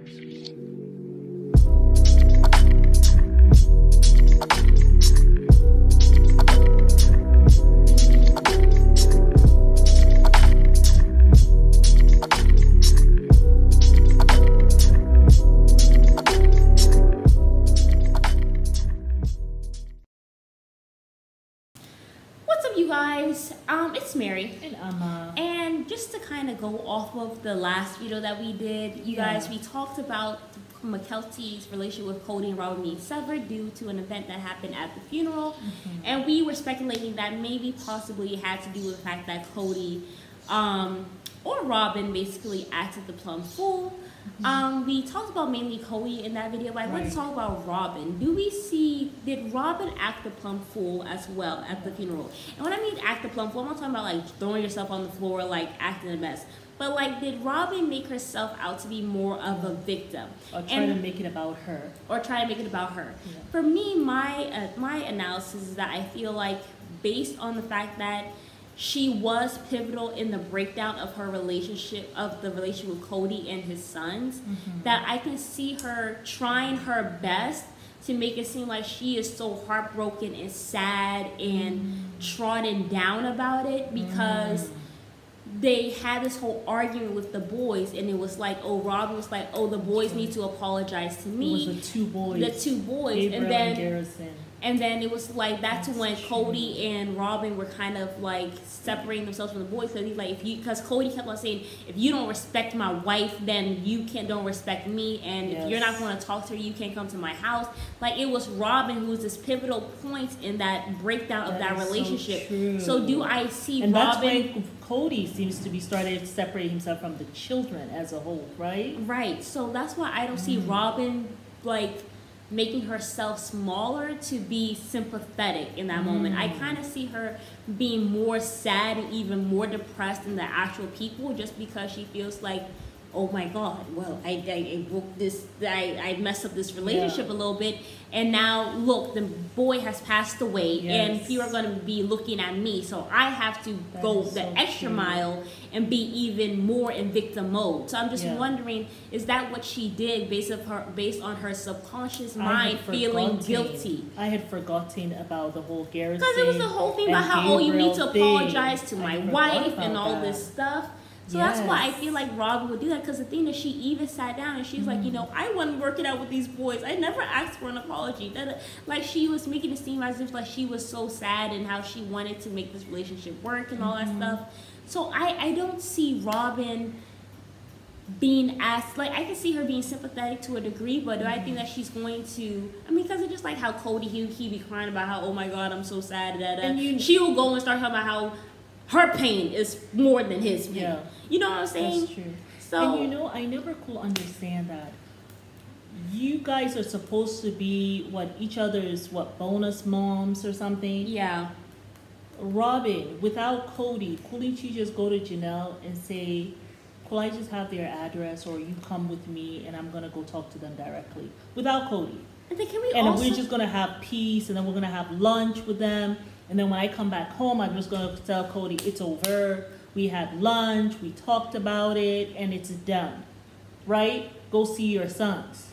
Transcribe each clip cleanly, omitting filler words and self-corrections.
It's Mary. And Amma. And just to kind of go off of the last video that we did, you guys, we talked about Mykelti's relationship with Cody and Robyn being severed due to an event that happened at the funeral. And we were speculating that maybe possibly it had to do with the fact that Cody or Robyn basically acted the plum fool. We talked about mainly Cody in that video, but I want to talk about Robyn. Did Robyn act the plum fool as well at the funeral? And when I mean act the plum fool, I'm not talking about like throwing yourself on the floor, like acting a mess. But like, did Robyn make herself out to be more of a victim? Or try to make it about her. For me, my analysis is that I feel like, based on the fact that she was pivotal in the breakdown of her relationship, with Cody and his sons, that I can see her trying her best to make it seem like she is so heartbroken and sad and trodden down about it, because they had this whole argument with the boys, and it was like, oh, Robyn was like, oh, the boys need to apologize to me. It was the two boys. Gabriel and then Garrison. And then it was like, that's when Cody and Robyn were kind of like separating themselves from the boys, because he's like, because Cody kept on saying, if you don't respect my wife, then you don't respect me, and if you're not going to talk to her, you can't come to my house. Like, it was Robyn who was this pivotal point in that breakdown of that relationship. So do I see and Robyn? That's why Cody seems to be starting to separate himself from the children as a whole, right? Right. So that's why I don't see Robyn like making herself smaller to be sympathetic in that moment. I kind of see her being more sad and even more depressed than the actual people, just because she feels like, oh my God, well, I broke this, I messed up this relationship a little bit, and now look, the boy has passed away, and people are going to be looking at me, so I have to go the extra mile and be even more in victim mode. So I'm just wondering, is that what she did based on her subconscious mind feeling guilty? I had forgotten about the whole Garrison. Because it was the whole thing about how, oh, you need to apologize to my wife and all this stuff. So that's why I feel like Robyn would do that, because the thing is, she even sat down and she's like, you know, I wasn't working out with these boys. I never asked for an apology. Like, she was making it seem as if like she was so sad and how she wanted to make this relationship work and all that stuff. So I don't see Robyn being asked, like, I can see her being sympathetic to a degree, but do I think that she's going to, I mean, because it's just like how Cody, he be crying about how, oh my God, I'm so sad, and she will go and start talking about how her pain is more than his pain. You know what I'm saying? That's true. So, and you know, I never could understand that. You guys are supposed to be each other's bonus moms or something. Yeah. Robyn, without Cody, couldn't she just go to Janelle and say, could I just have their address, or you come with me and I'm gonna go talk to them directly without Cody? And then we're just gonna have peace, and then we're gonna have lunch with them. And then when I come back home, I'm just going to tell Cody, it's over. We had lunch, we talked about it, and it's done. Right? Go see your sons.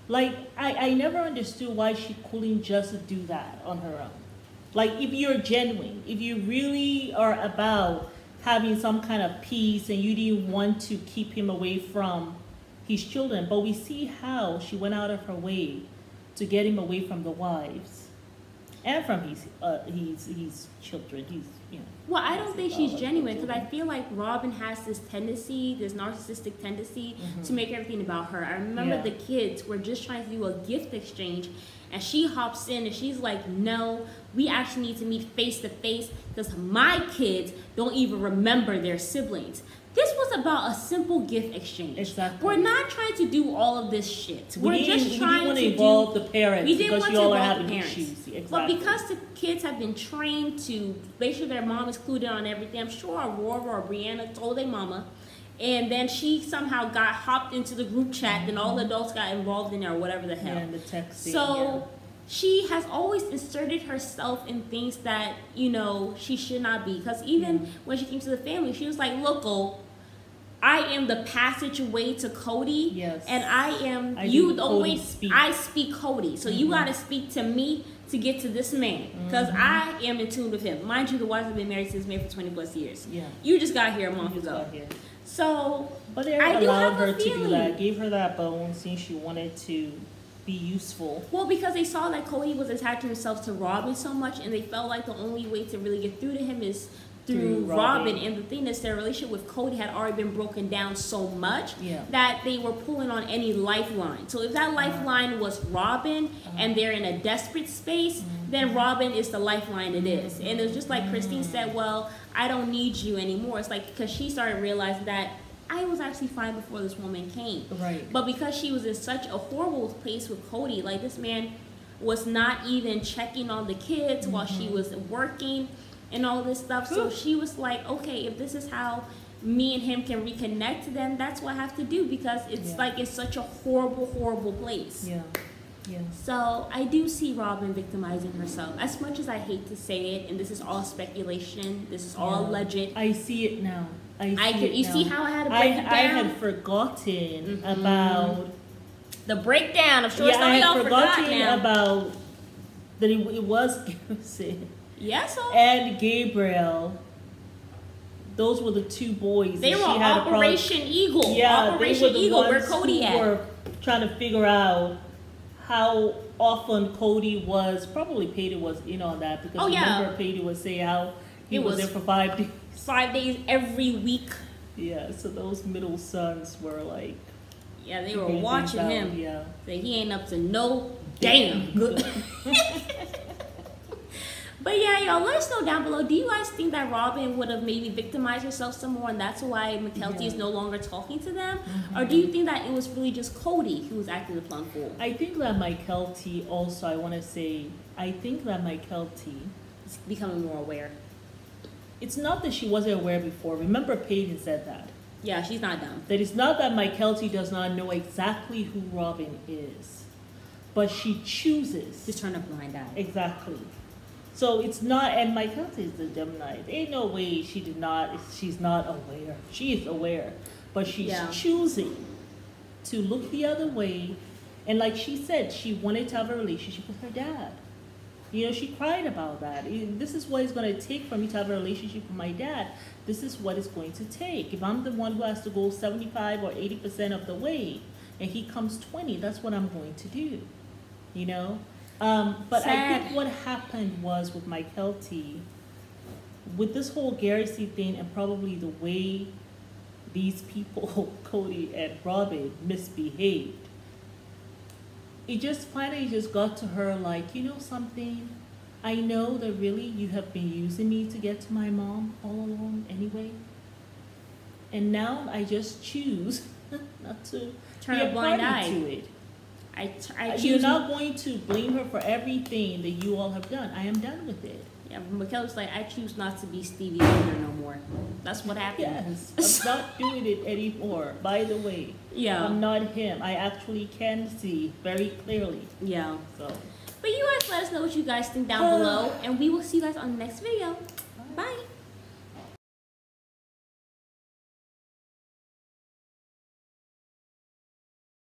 Like, I never understood why she couldn't just do that on her own. Like, if you're genuine, if you really are about having some kind of peace and you didn't want to keep him away from his children, but we see how she went out of her way to get him away from the wives. And from his children, Well, I don't think she's genuine, because I feel like Robyn has this tendency, this narcissistic tendency, to make everything about her. I remember the kids were just trying to do a gift exchange, and she hops in and she's like, no, we actually need to meet face to face, because my kids don't even remember their siblings. This was about a simple gift exchange. Exactly. We're not trying to do all of this shit. We're just trying want to involve the parents. We didn't want to involve the parents. Exactly. But because the kids have been trained to make sure their mom is clued in on everything, I'm sure Aurora or Brianna told their mama, and then she somehow got hopped into the group chat, and all the adults got involved in there, or whatever the hell. Yeah, and the texting. So she has always inserted herself in things that, you know, she should not be. Because even when she came to the family, she was like, look, I am the passageway to Cody. Yes. And I am I speak Cody. So you gotta speak to me to get to this man. Because I am in tune with him. Mind you, the wives have been married since married for 20 plus years. Yeah. You just got here a month ago. So but they allowed her to do that, gave her that bone since she wanted to be useful. Well, because they saw that Cody was attaching himself to Robyn so much, and they felt like the only way to really get through to him is through Robyn. And the thing is, their relationship with Cody had already been broken down so much that they were pulling on any lifeline. So if that lifeline was Robyn and they're in a desperate space, then Robyn is the lifeline it is. And it was just like Christine said, well, I don't need you anymore. It's like, because she started realizing that I was actually fine before this woman came. Right. But because she was in such a horrible place with Cody, like this man was not even checking on the kids while she was working and all this stuff. So she was like, okay, if this is how me and him can reconnect, then that's what I have to do, because it's like it's such a horrible, horrible place. Yeah. Yeah. So I do see Robyn victimizing herself. As much as I hate to say it, and this is all speculation, this is all alleged. I see it now. You see how I had to break it down? I had forgotten about the breakdown of short story. I had forgotten about that it was Garrison. Yes, and Gabriel. Those were the two boys. They were Operation Eagle. Yeah, Operation Eagle, where Cody at. Were trying to figure out how often Cody was. Probably Patty was in on that, because remember Patty would say how he was there for 5 days. 5 days every week. Yeah, so those middle sons were like. Yeah, they were watching him. Yeah, so he ain't up to no damn good. But yeah, y'all, let us know down below. Do you guys think that Robyn would have maybe victimized herself some more, and that's why Mykelti is no longer talking to them? Or do you think that it was really just Cody who was acting the plum fool? I think that Mykelti also, I think that Mykelti is becoming more aware. It's not that she wasn't aware before. Remember, Peyton said that. Yeah, she's not dumb. That it's not that Mykelti does not know exactly who Robyn is, but she chooses to turn a blind eye. Exactly. So it's not, and Mykelti is the Gemini. There ain't no way she's not aware. She is aware, but she's choosing to look the other way. And like she said, she wanted to have a relationship with her dad. You know, she cried about that. This is what it's going to take for me to have a relationship with my dad. This is what it's going to take. If I'm the one who has to go 75 or 80% of the way, and he comes 20, that's what I'm going to do. You know? But I think what happened was with Mykelti, with this whole Garrison thing, and probably the way these people, Cody and Robyn, misbehaved, it just finally just got to her like, you know something? I know that really you have been using me to get to my mom all along anyway. And now I just choose not to turn a blind eye to it. You're not going to blame her for everything that you all have done. I am done with it. Yeah, Mykelti's like, I choose not to be Stevie Wonder no more. That's what happened. Yes, I'm not doing it anymore, by the way. Yeah. I'm not him. I actually can see very clearly. Yeah. So. But you guys let us know what you guys think down below, and we will see you guys on the next video.